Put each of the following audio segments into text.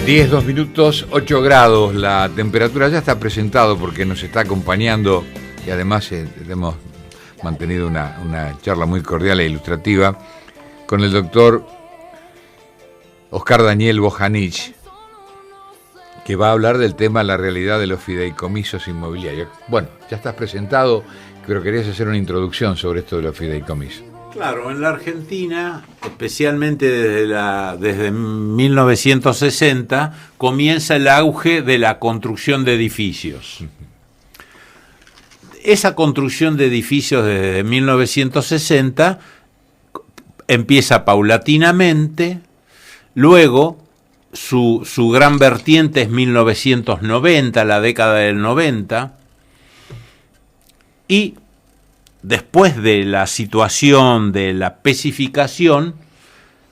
10, 2 minutos, 8 grados. La temperatura ya está presentado porque nos está acompañando y además hemos mantenido una charla muy cordial e ilustrativa con el doctor Oscar Daniel Bojanich, que va a hablar del tema la realidad de los fideicomisos inmobiliarios. Bueno, ya estás presentado, pero querías hacer una introducción sobre esto de los fideicomisos. Claro, en la Argentina, especialmente desde 1960, comienza el auge de la construcción de edificios. Esa construcción de edificios desde 1960 empieza paulatinamente, luego su gran vertiente es 1990, la década del 90, y después de la situación de la especificación,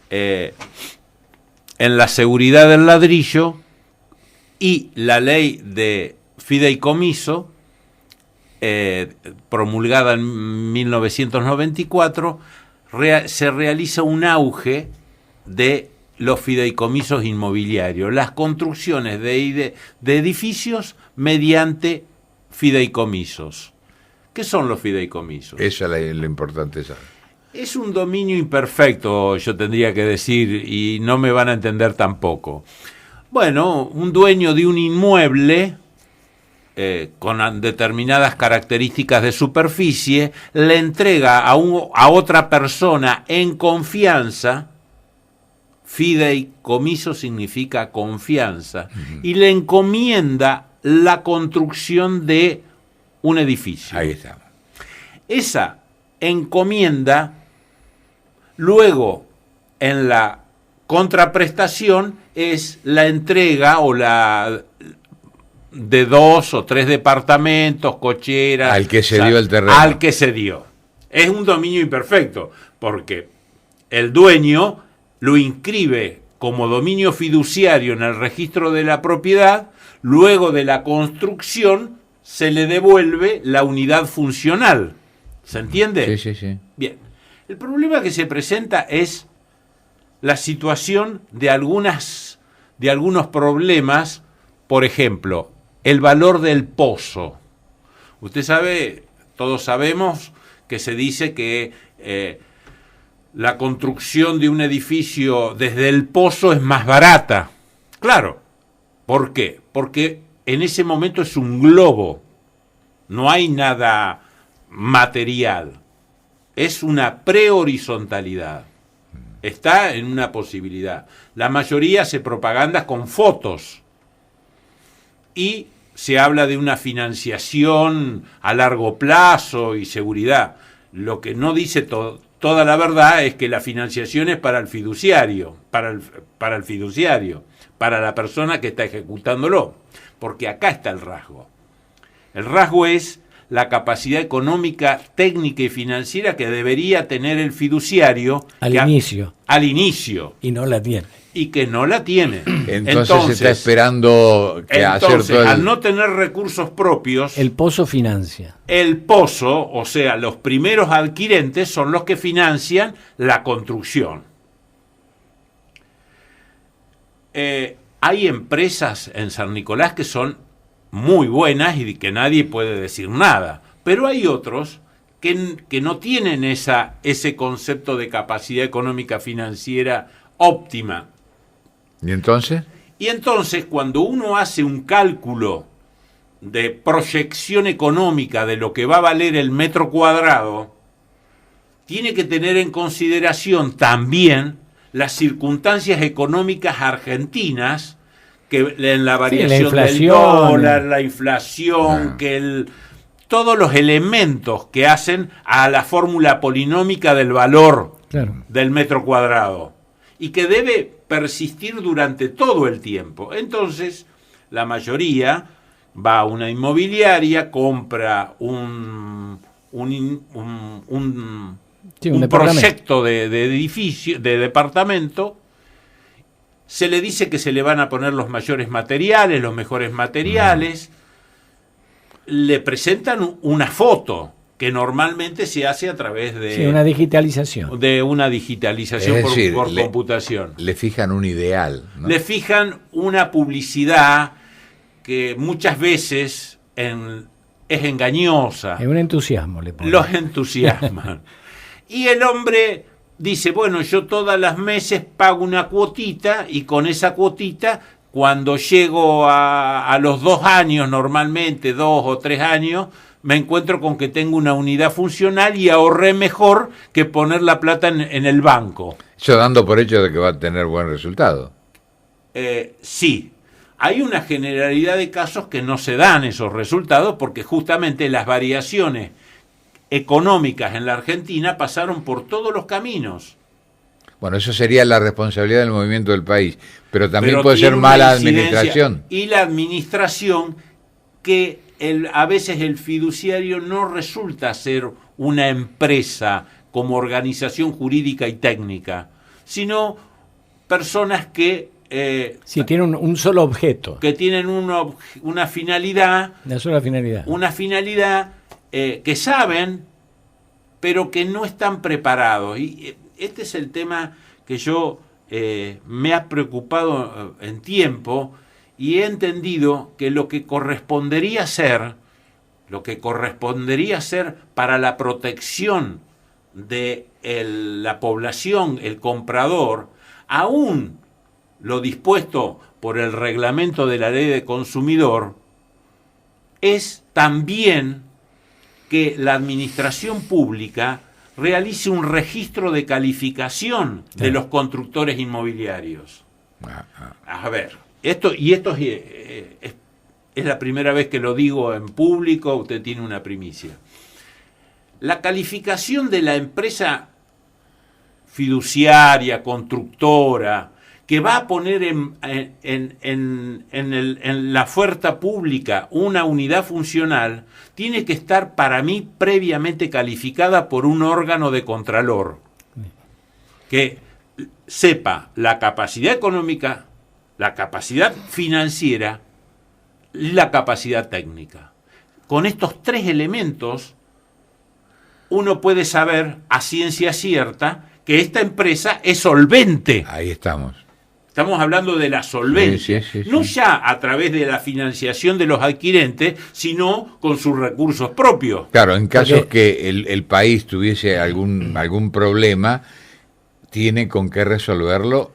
en la seguridad del ladrillo y la ley de fideicomiso, promulgada en 1994, se realiza un auge de los fideicomisos inmobiliarios, las construcciones de edificios mediante fideicomisos. ¿Qué son los fideicomisos? Esa es lo importante. Es un dominio imperfecto, yo tendría que decir, y no me van a entender tampoco. Bueno, un dueño de un inmueble con determinadas características de superficie le entrega a otra persona en confianza. Fideicomiso significa confianza, y le encomienda la construcción de un edificio. Ahí está. Esa encomienda, luego en la contraprestación, es la entrega de 2 o 3 departamentos, cocheras. Al que se dio el terreno. Al que se dio. Es un dominio imperfecto, porque el dueño lo inscribe como dominio fiduciario en el registro de la propiedad, luego de la construcción se le devuelve la unidad funcional. ¿Se entiende? Sí. Bien. El problema que se presenta es la situación de algunos problemas, por ejemplo, el valor del pozo. Usted sabe, todos sabemos que se dice que la construcción de un edificio desde el pozo es más barata. Claro. ¿Por qué? Porque en ese momento es un globo, no hay nada material, es una prehorizontalidad, está en una posibilidad. La mayoría se propaganda con fotos y se habla de una financiación a largo plazo y seguridad. Lo que no dice toda la verdad es que la financiación es para el fiduciario, para la persona que está ejecutándolo. Porque acá está el rasgo. El rasgo es la capacidad económica, técnica y financiera que debería tener el fiduciario al inicio. Y no la tiene. Y que no la tiene. Entonces se está esperando que hacer todo al no tener recursos propios, el pozo financia. El pozo, o sea, los primeros adquirentes son los que financian la construcción. Hay empresas en San Nicolás que son muy buenas y que nadie puede decir nada, pero hay otros que no tienen ese concepto de capacidad económica financiera óptima. ¿Y entonces? Y entonces, cuando uno hace un cálculo de proyección económica de lo que va a valer el metro cuadrado, tiene que tener en consideración también las circunstancias económicas argentinas, que en la variación del dólar, la inflación, todos los elementos que hacen a la fórmula polinómica del valor del metro cuadrado, y que debe persistir durante todo el tiempo. Entonces, la mayoría va a una inmobiliaria, compra un proyecto de edificio, de departamento, se le dice que se le van a poner los mayores materiales, los mejores materiales, le presentan una foto que normalmente se hace a través de, Sí, una digitalización. de una digitalización Es decir, por computación. Le fijan un ideal, ¿no? Le fijan una publicidad que muchas veces es engañosa. Es un entusiasmo, le ponen. Los entusiasman. Y el hombre dice, bueno, yo todas las meses pago una cuotita y con esa cuotita, cuando llego a los 2 años, normalmente 2 o 3 años, me encuentro con que tengo una unidad funcional y ahorré mejor que poner la plata en el banco. Eso dando por hecho de que va a tener buen resultado. Sí, hay una generalidad de casos que no se dan esos resultados porque justamente las variaciones económicas en la Argentina pasaron por todos los caminos. Bueno, eso sería la responsabilidad del movimiento del país, pero también Pero puede tiene ser una mala incidencia. administración. Y la administración que a veces el fiduciario no resulta ser una empresa como organización jurídica y técnica, sino personas que Sí, tiene un solo objeto, tienen una finalidad, una sola finalidad. que saben, pero que no están preparados. Y este es el tema que yo me ha preocupado en tiempo y he entendido que lo que correspondería ser para la protección de la población, el comprador, aún lo dispuesto por el reglamento de la ley de consumidor, es también que la administración pública realice un registro de calificación de los constructores inmobiliarios. A ver, esto es la primera vez que lo digo en público, usted tiene una primicia. La calificación de la empresa fiduciaria, constructora, que va a poner en la oferta pública una unidad funcional, tiene que estar para mí previamente calificada por un órgano de contralor que sepa la capacidad económica, la capacidad financiera y la capacidad técnica. Con estos 3 elementos uno puede saber a ciencia cierta que esta empresa es solvente. Ahí estamos. Estamos hablando de la solvencia, Sí. no ya a través de la financiación de los adquirentes, sino con sus recursos propios. Claro, en caso que el país tuviese algún problema, tiene con qué resolverlo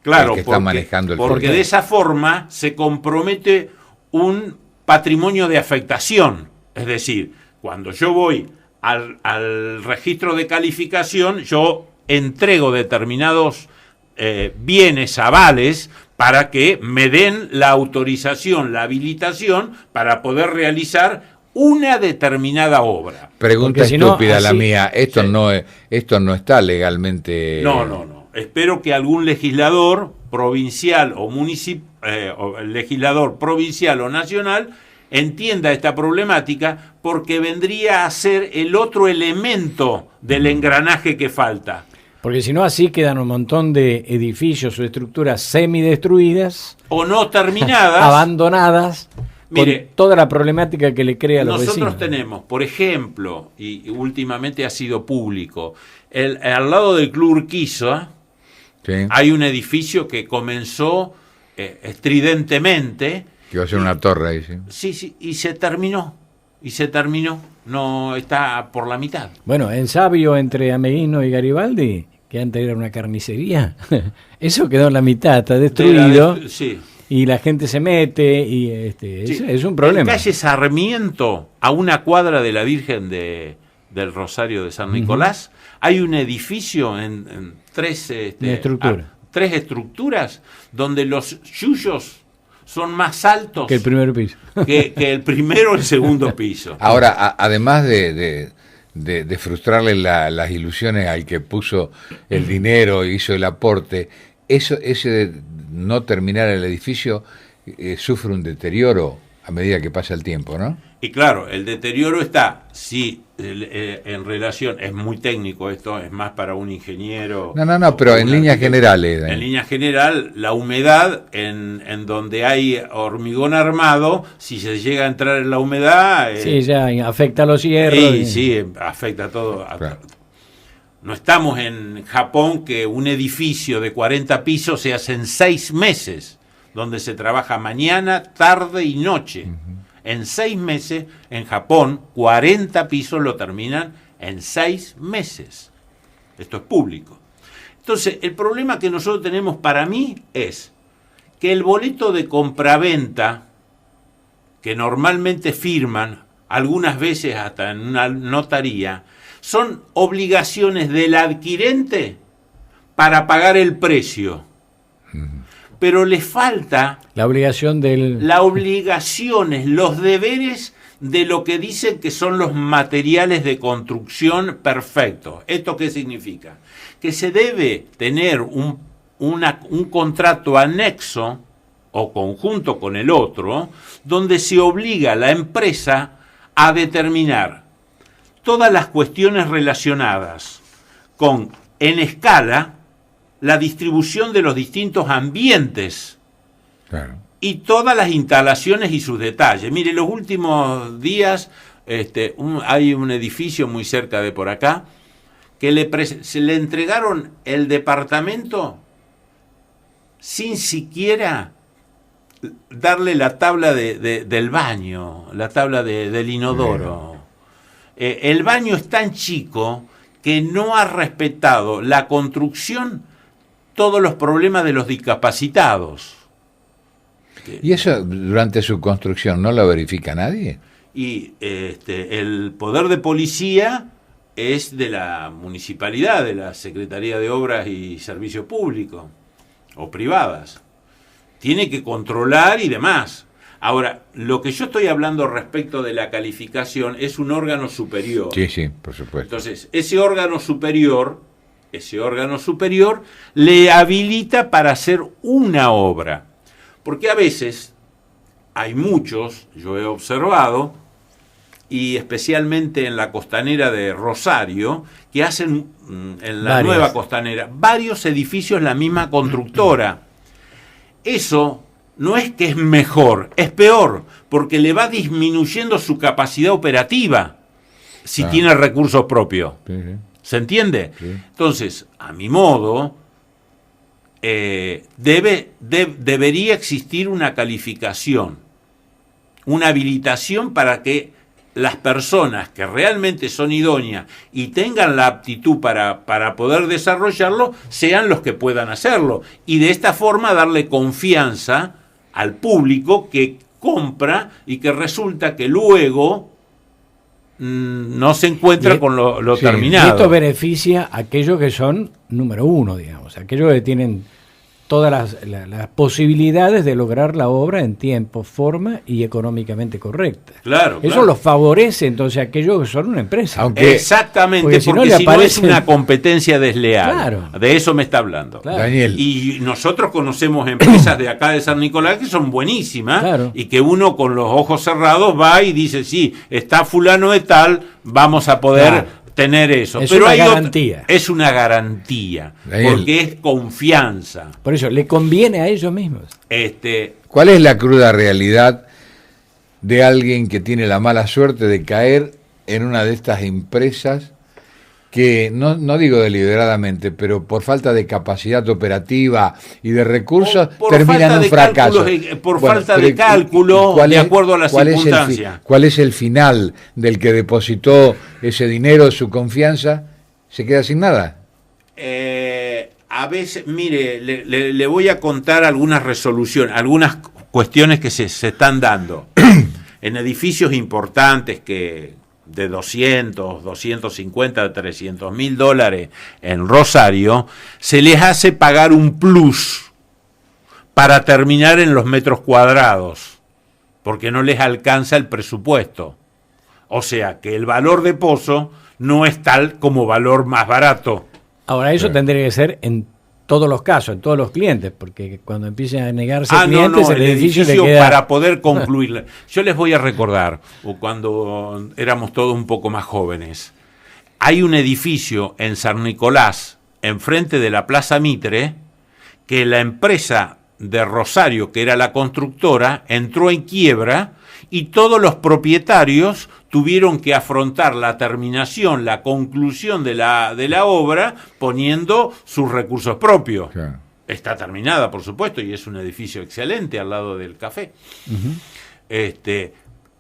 Claro, el que está manejando el porque problema. de esa forma se compromete un patrimonio de afectación. Es decir, cuando yo voy al registro de calificación, yo entrego determinados bienes, avales, para que me den la autorización, la habilitación para poder realizar una determinada obra. Pregunta Porque si no, estúpida la así- mía, esto Sí. no está legalmente... No. Espero que algún legislador provincial o o el legislador provincial o nacional entienda esta problemática, porque vendría a ser el otro elemento del engranaje que falta. Porque si no, así quedan un montón de edificios o estructuras semidestruidas, O no terminadas. abandonadas, Mire, con toda la problemática que le crea a los nosotros vecinos. tenemos, por ejemplo, y últimamente ha sido público, al lado del Club Urquiza ¿Sí? hay un edificio que comenzó estridentemente. Que va a ser una torre ahí, ¿sí? Sí, y se terminó, no está por la mitad. Bueno, en Sabio, entre Ameguino y Garibaldi, que antes era una carnicería, eso quedó en la mitad, está destruido, Sí. y la gente se mete, y Sí. es un problema. En calle Sarmiento, a una cuadra de la Virgen del Rosario de San Nicolás, hay un edificio en 3 tres estructuras donde los yuyos son más altos Que el primer piso. que el primero o el segundo piso. Ahora, además de frustrarle las ilusiones al que puso el dinero e hizo el aporte, ese de no terminar el edificio sufre un deterioro a medida que pasa el tiempo, ¿no? Y claro, el deterioro está, sí, en relación, es muy técnico esto, es más para un ingeniero. No, pero en líneas generales. En líneas general, la humedad en donde hay hormigón armado, si se llega a entrar en la humedad... sí, ya afecta a los hierros. Sí, afecta a todo. Claro. No estamos en Japón, que un edificio de 40 pisos se hace en 6 meses, donde se trabaja mañana, tarde y noche. Uh-huh. En 6 meses, en Japón, 40 pisos lo terminan en 6 meses. Esto es público. Entonces, el problema que nosotros tenemos para mí es que el boleto de compraventa, que normalmente firman, algunas veces hasta en una notaría, son obligaciones del adquirente para pagar el precio. Pero les falta la obligación las obligaciones, los deberes de lo que dicen que son los materiales de construcción perfectos. ¿Esto qué significa? Que se debe tener un contrato anexo o conjunto con el otro, donde se obliga a la empresa a determinar todas las cuestiones relacionadas con, en escala, la distribución de los distintos ambientes, claro, y todas las instalaciones y sus detalles. Mire, los últimos días hay un edificio muy cerca de por acá que se le entregaron el departamento sin siquiera darle la tabla del baño, la tabla del inodoro. El baño es tan chico que no ha respetado la construcción todos los problemas de los discapacitados. ¿Y eso durante su construcción no lo verifica nadie? Y el poder de policía es de la municipalidad, de la Secretaría de Obras y Servicios Públicos, o privadas. Tiene que controlar y demás. Ahora, lo que yo estoy hablando respecto de la calificación es un órgano superior. Sí, por supuesto. Entonces, ese órgano superior le habilita para hacer una obra. Porque a veces hay muchos, yo he observado, y especialmente en la costanera de Rosario, que hacen en la nueva costanera varios edificios la misma constructora. Eso no es que es mejor, es peor, porque le va disminuyendo su capacidad operativa si tiene recursos propios. Sí. ¿Se entiende? Sí. Entonces, a mi modo, debería existir una calificación, una habilitación para que las personas que realmente son idóneas y tengan la aptitud para poder desarrollarlo, sean los que puedan hacerlo. Y de esta forma darle confianza al público que compra y que resulta que luego no se encuentra con lo terminado. Esto beneficia a aquellos que son número uno, digamos, aquellos que tienen todas las posibilidades de lograr la obra en tiempo, forma y económicamente correcta. Claro. Eso los favorece entonces a aquellos que son una empresa. Exactamente, porque si no es una competencia desleal. Claro. De eso me está hablando. Claro. Daniel. Y nosotros conocemos empresas de acá de San Nicolás que son buenísimas, claro, y que uno con los ojos cerrados va y dice, sí, está fulano de tal, vamos a poder... Claro. Tener eso, es pero una hay garantía. Es una garantía, porque es confianza. Por eso, le conviene a ellos mismos. ¿Cuál es la cruda realidad de alguien que tiene la mala suerte de caer en una de estas empresas que, no digo deliberadamente, pero por falta de capacidad operativa y de recursos, terminan en un fracaso? Falta de cálculo, de acuerdo a las circunstancias. ¿Cuál es el final del que depositó ese dinero, su confianza? ¿Se queda sin nada? A veces, mire, le voy a contar algunas resoluciones, algunas cuestiones que se están dando. En edificios importantes de 200, 250, 300 mil dólares en Rosario, se les hace pagar un plus para terminar en los metros cuadrados, porque no les alcanza el presupuesto. O sea que el valor de pozo no es tal como valor más barato. Ahora, eso tendría que ser en todos los casos, en todos los clientes, porque cuando empiecen a negarse clientes, el edificio le queda... para poder concluir. Yo les voy a recordar, o cuando éramos todos un poco más jóvenes, hay un edificio en San Nicolás, enfrente de la Plaza Mitre, que la empresa de Rosario, que era la constructora, entró en quiebra y todos los propietarios tuvieron que afrontar la terminación, la conclusión de la obra poniendo sus recursos propios. Claro. Está terminada, por supuesto, y es un edificio excelente al lado del café.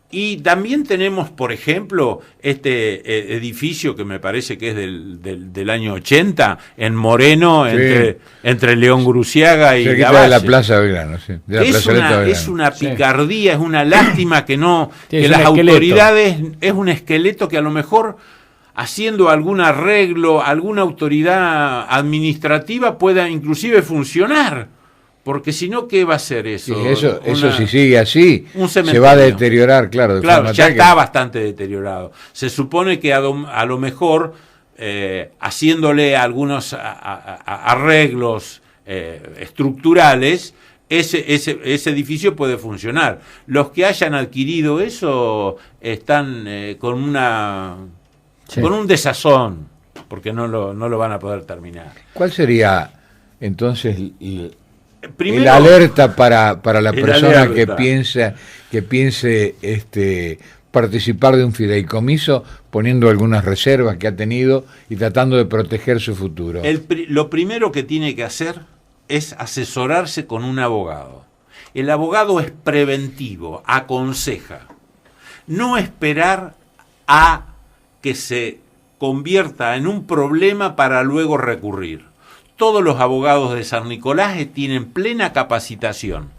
Y también tenemos, por ejemplo, este edificio que me parece que es del año 80, en Moreno, Sí. entre León Gruciaga y Cerquita Lavalle. de la Plaza Belgrano, sí. De la plazoleta Belgrano. Es una picardía, es una lástima que no, Sí, que es las un esqueleto. autoridades, es un esqueleto que a lo mejor haciendo algún arreglo, alguna autoridad administrativa pueda inclusive funcionar. Porque si no, ¿qué va a ser eso? Sí, eso si sigue así, un se cementerio. va a deteriorar, claro. Claro, ya está bastante deteriorado. Se supone que a lo mejor, haciéndole algunos arreglos estructurales, ese edificio puede funcionar. Los que hayan adquirido eso están con un desazón, porque no lo van a poder terminar. ¿Cuál sería entonces Primero, el alerta para la el persona alerta. que piense participar de un fideicomiso, poniendo algunas reservas que ha tenido y tratando de proteger su futuro? Lo primero que tiene que hacer es asesorarse con un abogado. El abogado es preventivo, aconseja. No esperar a que se convierta en un problema para luego recurrir. Todos los abogados de San Nicolás tienen plena capacitación.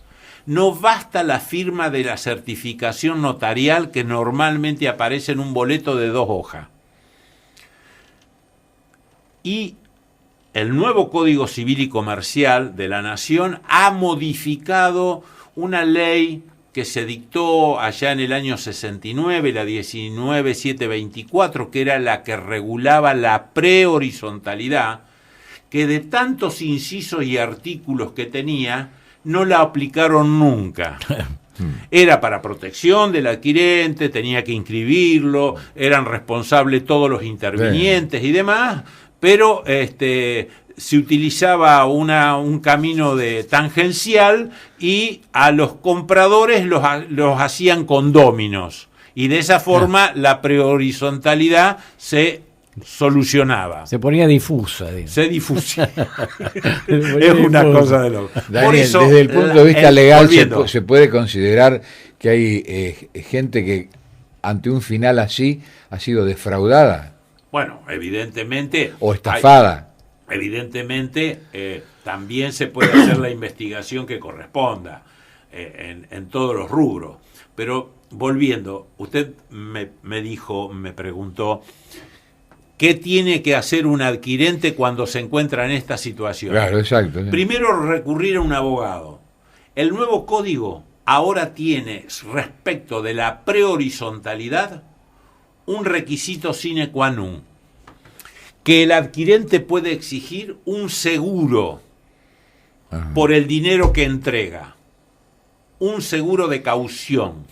No basta la firma de la certificación notarial que normalmente aparece en un boleto de 2 hojas. Y el nuevo Código Civil y Comercial de la Nación ha modificado una ley que se dictó allá en el año 69, la 19724, que era la que regulaba la prehorizontalidad, que de tantos incisos y artículos que tenía, no la aplicaron nunca. Era para protección del adquirente, tenía que inscribirlo, eran responsables todos los intervinientes y demás, pero se utilizaba un camino de tangencial y a los compradores los hacían condóminos. Y de esa forma la prehorizontalidad se solucionaba. Se ponía difusa. Digamos. Se difusiona. Es una cosa de loco. Daniel, Por eso, desde el punto de vista legal volviendo. se puede considerar que hay gente que ante un final así ha sido defraudada Bueno, evidentemente. o estafada. Evidentemente, también se puede hacer la investigación que corresponda en todos los rubros. Pero volviendo, usted me preguntó, ¿qué tiene que hacer un adquirente cuando se encuentra en esta situación? Claro, exacto. Sí. Primero, recurrir a un abogado. El nuevo código ahora tiene, respecto de la prehorizontalidad, un requisito sine qua non, que el adquirente puede exigir un seguro por el dinero que entrega, un seguro de caución,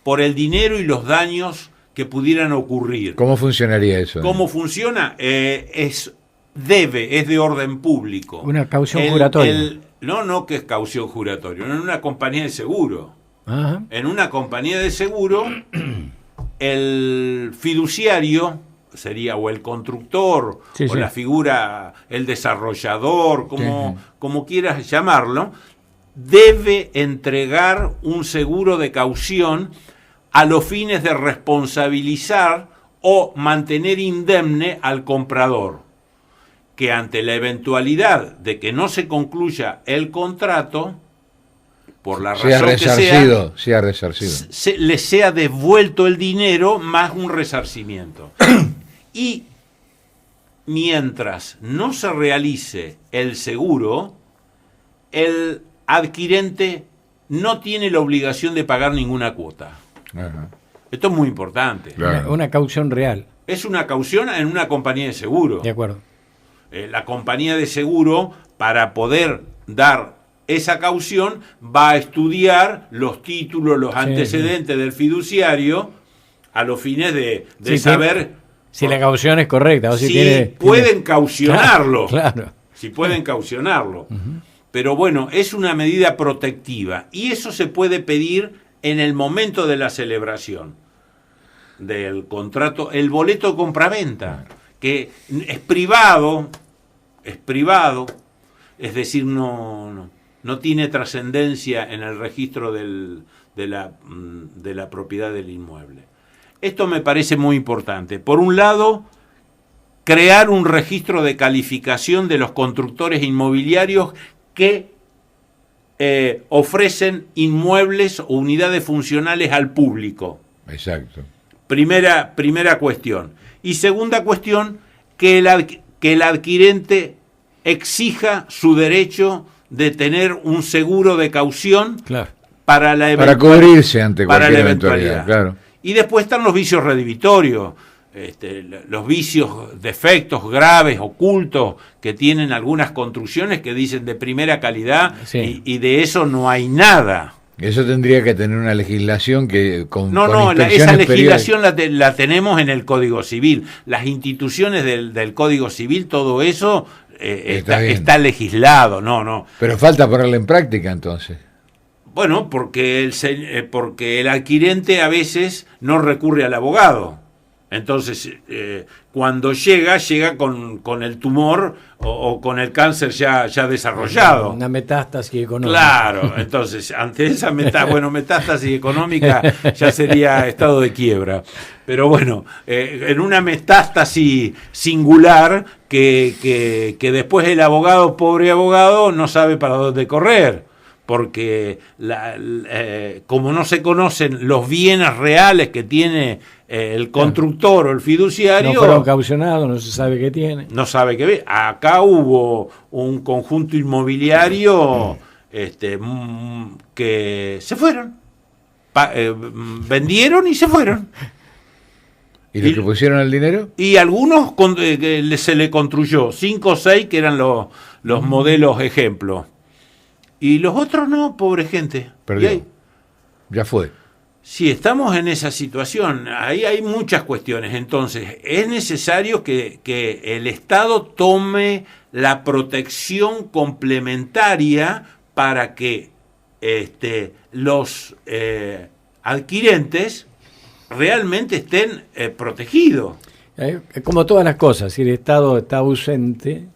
por el dinero y los daños que pudieran ocurrir. ¿Cómo funcionaría eso? ¿Cómo funciona? Es de orden público. Una caución juratoria. No que es caución juratoria, no en una compañía de seguro. Ajá. En una compañía de seguro, el fiduciario sería o el constructor, Sí, o sí. la figura, el desarrollador, como quieras llamarlo, debe entregar un seguro de caución a los fines de responsabilizar o mantener indemne al comprador, que ante la eventualidad de que no se concluya el contrato, por la razón que sea resarcido. le sea devuelto el dinero más un resarcimiento. Y mientras no se realice el seguro, el adquirente no tiene la obligación de pagar ninguna cuota. Ajá. Esto es muy importante. Claro. Una caución real. Es una caución en una compañía de seguro. De acuerdo. la compañía de seguro, para poder dar esa caución, va a estudiar los títulos, los antecedentes del fiduciario, a los fines de saber si la caución es correcta, o si pueden caucionarlo. Claro. Si pueden caucionarlo. Pero bueno, es una medida protectiva, y eso se puede pedir en el momento de la celebración del contrato, el boleto de compraventa, que es privado, es decir, no tiene trascendencia en el registro de la propiedad del inmueble. Esto me parece muy importante. Por un lado, crear un registro de calificación de los constructores inmobiliarios que ofrecen inmuebles o unidades funcionales al público. Exacto. Primera cuestión. Y segunda cuestión, que el adquirente exija su derecho de tener un seguro de caución, claro, para cubrirse ante cualquier eventualidad. Claro. Y después están los vicios redhibitorios, los vicios, defectos graves, ocultos, que tienen algunas construcciones que dicen de primera calidad, sí, y de eso no hay nada. Eso tendría que tener una legislación que esa legislación la tenemos en el Código Civil. Las instituciones del Código Civil, todo eso está legislado. Pero falta ponerlo en práctica, entonces. Bueno, porque el adquirente a veces no recurre al abogado. Entonces, cuando llega con el tumor o con el cáncer ya desarrollado. Una metástasis económica. Claro, entonces, ante esa metástasis económica ya sería estado de quiebra. Pero bueno, en una metástasis singular que después el abogado, pobre abogado, no sabe para dónde correr. Porque como no se conocen los bienes reales que tiene el constructor o el fiduciario, no fueron caucionados, no se sabe qué tiene. No sabe qué ve. Acá hubo un conjunto inmobiliario que se fueron, vendieron y se fueron. ¿Y los que pusieron el dinero? Y algunos se le construyó 5 o 6 que eran los modelos ejemplos. Y los otros no, pobre gente. Perdió. Ya fue. Sí, estamos en esa situación. Ahí hay muchas cuestiones. Entonces, es necesario que el Estado tome la protección complementaria para que los adquirentes realmente estén protegidos. Como todas las cosas, si el Estado está ausente,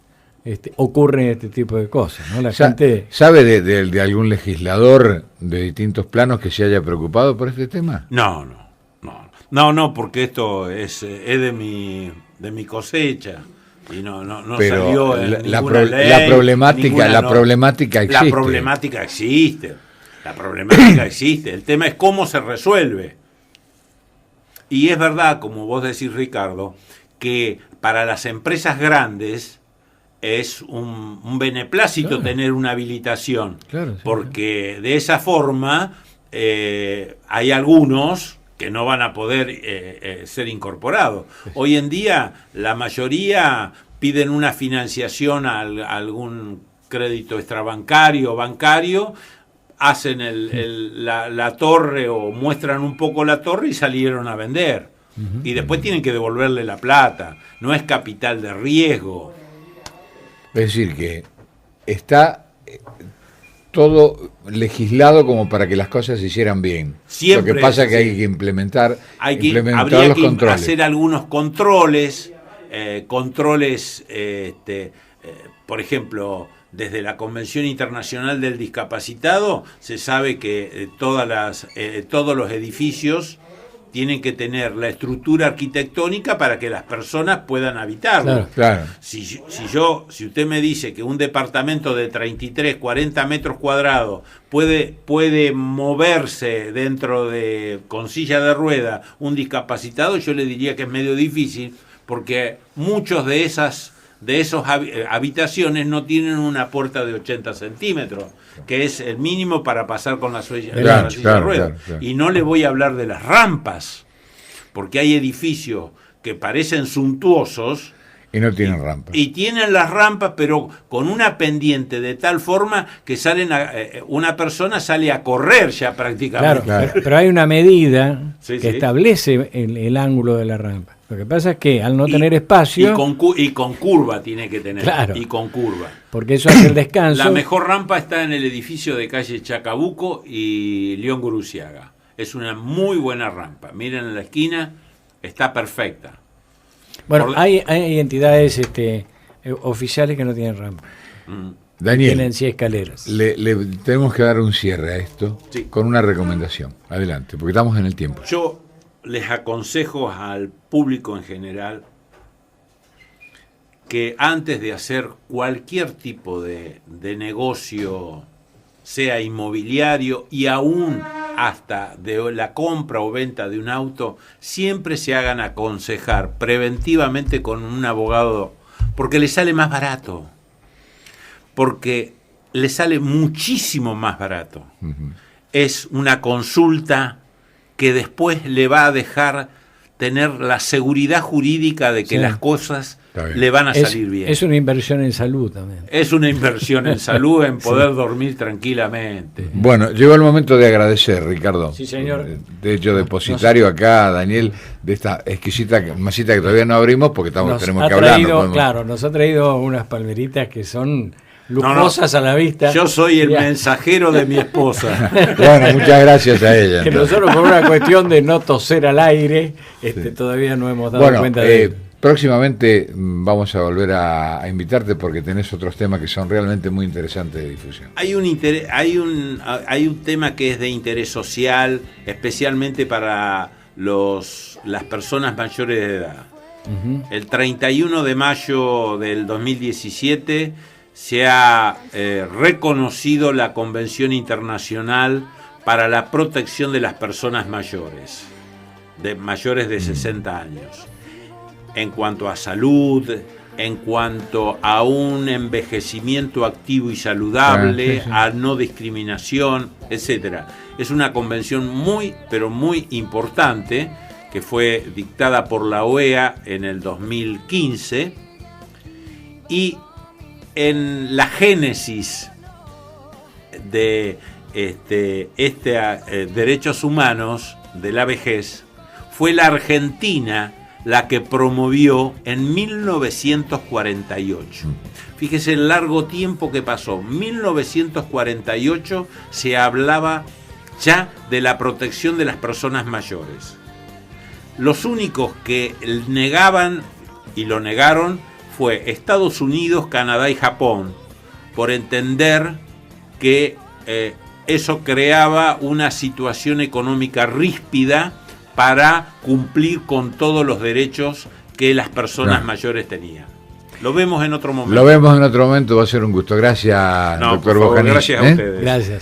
ocurren este tipo de cosas, ¿no? La gente ¿sabe de algún legislador de distintos planos que se haya preocupado por este tema? No, porque esto es de mi cosecha y no pero salió en la problemática existe. La problemática existe. El tema es cómo se resuelve. Y es verdad, como vos decís, Ricardo, que para las empresas grandes es un beneplácito tener una habilitación, porque de esa forma hay algunos que no van a poder ser incorporados. Hoy en día la mayoría piden una financiación a algún crédito extrabancario o bancario, hacen la torre o muestran un poco la torre y salieron a vender. Y después tienen que devolverle la plata. No es capital de riesgo. Es decir, que está todo legislado como para que las cosas se hicieran bien. Siempre. Lo que pasa es que hay que implementar habría los que controles. Hacer algunos controles, por ejemplo, desde la Convención Internacional del Discapacitado se sabe que todos los edificios tienen que tener la estructura arquitectónica para que las personas puedan habitarlo. Claro. Si usted me dice que un departamento de 33, 40 metros cuadrados puede moverse con silla de rueda un discapacitado, yo le diría que es medio difícil, porque muchos de esos habitaciones no tienen una puerta de 80 centímetros, que es el mínimo para pasar con la silla de ruedas. Claro. Y no le voy a hablar de las rampas, porque hay edificios que parecen suntuosos Y no tienen rampa. Y tienen las rampas, pero con una pendiente de tal forma que una persona sale a correr ya prácticamente. Claro. Pero hay una medida Sí, que sí. establece el ángulo de la rampa. Lo que pasa es que al no tener espacio, Y con curva tiene que tener. Claro. Y con curva. porque eso hace el descanso. La mejor rampa está en el edificio de calle Chacabuco y León Guruciaga. Es una muy buena rampa. Miren en la esquina, está perfecta. Bueno, hay entidades oficiales que no tienen rampa. Daniel, Tienen 100 escaleras. le tenemos que dar un cierre a esto Sí. con una recomendación. Adelante, porque estamos en el tiempo. Yo les aconsejo al público en general que antes de hacer cualquier tipo de negocio, sea inmobiliario y aún hasta de la compra o venta de un auto, siempre se hagan aconsejar preventivamente con un abogado, porque le sale más barato, porque le sale muchísimo más barato. Es una consulta que después le va a dejar tener la seguridad jurídica de que Sí. las cosas Está bien. le van a salir bien. Es una inversión en salud también. Es una inversión en salud, en poder dormir tranquilamente. Bueno, llegó el momento de agradecer, Ricardo. Sí, señor. De hecho, depositario acá, Daniel, de esta exquisita masita que todavía no abrimos porque tenemos que hablar. Claro, nos ha traído unas palmeritas que son lujosas a la vista. Yo soy el Ya. mensajero de mi esposa. Bueno, muchas gracias a ella. Que entonces. nosotros por una cuestión de no toser al aire, todavía no hemos dado Bueno, cuenta de ello. próximamente vamos a volver a invitarte porque tenés otros temas que son realmente muy interesantes de difusión. Hay un tema que es de interés social, especialmente para las personas mayores de edad. El 31 de mayo del 2017 se ha reconocido la Convención Internacional para la Protección de las Personas Mayores, mayores de 60 años. En cuanto a salud, en cuanto a un envejecimiento activo y saludable, Sí, sí. a no discriminación, etcétera. Es una convención muy, pero muy importante que fue dictada por la OEA en el 2015 y en la génesis de derechos humanos de la vejez fue la Argentina la que promovió en 1948. Fíjese el largo tiempo que pasó. 1948 se hablaba ya de la protección de las personas mayores. Los únicos que negaban y lo negaron fue Estados Unidos, Canadá y Japón, por entender que eso creaba una situación económica ríspida para cumplir con todos los derechos que las personas mayores tenían. Lo vemos en otro momento. Lo vemos en otro momento, va a ser un gusto. Gracias, No, doctor por favor, Bojanich. gracias a ustedes. Gracias.